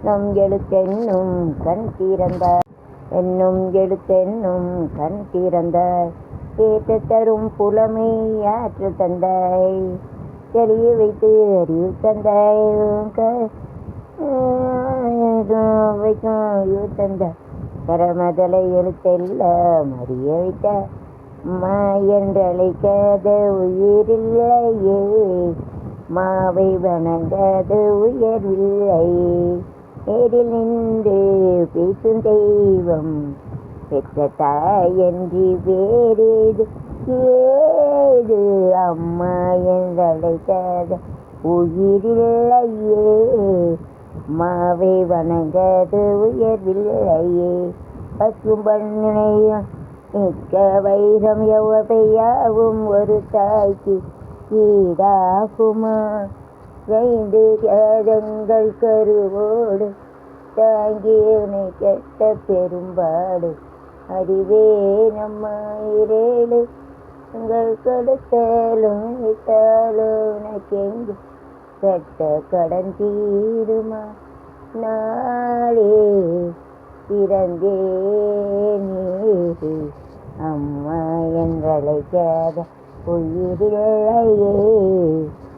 நம் எழுத்தென்னும் கண் திறந்தாய், என்னும் எழுத்தென்னும் கண் திறந்தாய், ஏற்ற தரும் புலமை ஆற்றல் தந்தாய், தெளிய வைத்து அறிவு தந்தாய், வைக்கும் தந்தாய், கரமதலை எழுத்தெல்லாம் அறிய வைத்த மா என்றழைக்காத உயிரில்லையே, மாவை வணங்காத உயர்வில்லை, நேரில் நின்று பேசும் தெய்வம் பெற்ற தாய் என்று வேறேது ஏது, அம்மா என்றழைக்காத உயிரில்லையே, மாவை வணங்காத உயர்வில்லையே, பசும் பண்ணையும் மிக்க வைரம் எவ்வகையாவும் ஒரு தாய்க்கு ஈடாகுமா, 5 கதங்கள் கருவோடு தாங்கியனை கெட்ட பெரும்பாடு, அறிவே நம்மாயிரேழு உங்கள் கொடுத்தாலும் உனக்கெங்கு கட்ட கடன் தீருமா, நாளே பிறந்தேனே அம்மா என்றழைக்காத உயிரில்லையே,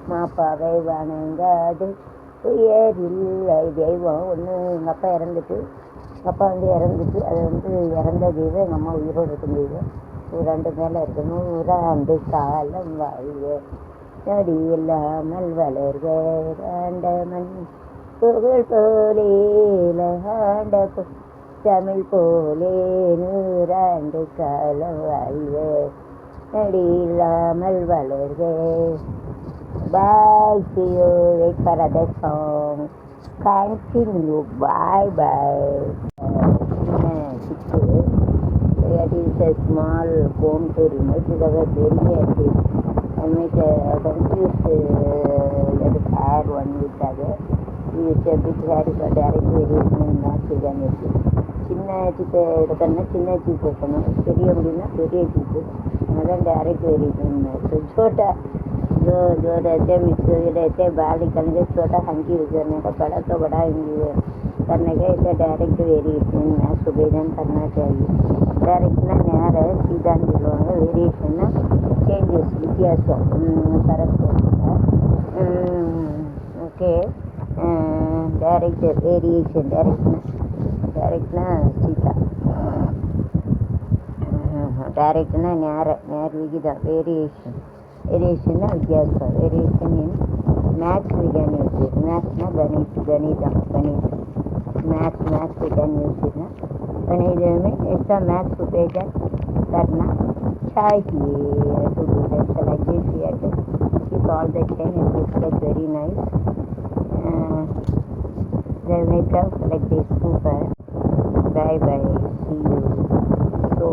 மாப்பாவை வணங்காது உயரில்லை. தெய்வம் ஒன்று எங்கள் அப்பா இறந்துட்டு, எங்கள் அப்பா இறந்துட்டு அது இறந்த தெய்வம் எங்கள் அம்மா உயிரோடு இருக்கும் தெய்வம். 2 மேலே இருக்கு. 100 ஆண்டு காலம் வாழ்க, நொடி இல்லாமல் வளர்க, ஆண்டமன் புகழ் போலே ஆண்ட தமிழ் போலே 100 ஆண்டு காலம் வாழ்க, நொடி இல்லாமல் வளர்க. Bye, see you, wait for other song. Continue, bye bye. That is a small comb to remove. It is a very active. I made confused hair one with other. Use a bit hair for direct variation in math organization. சின்ன chip எடுக்கணும்னா சின்ன chip இருக்கணும், பெரிய அப்படின்னா பெரிய chip, அதான் direct variation. छोटा जो रहते मिक्स रहते बाल निकलने छोटा हंकी यूज करने का, बड़ा तो बड़ा करने का, इसे डायरेक्ट वेरिएशन में सुविधा करना चाहिए. डायरेक्ट ना न्यार है सीधा निकलवाएंगे, वेरिएशन ना चेंजेस व्यत्यासों फर्क होता है. ओके, डायरेक्ट वेरिएशन डायरेक्ट ना सीधा, डायरेक्ट ना न्यार विगिधा वेरिएशन ना व्यत्यास. Variation in maths we can use it. Maths ना गणित maths we can use it ना. गणित में ऐसा मैथ्स उपयोग करना चाहिए. To do that, so like this we have to keep all the chain. It looks like very nice. Then make up like this. Super. Bye bye. See you. So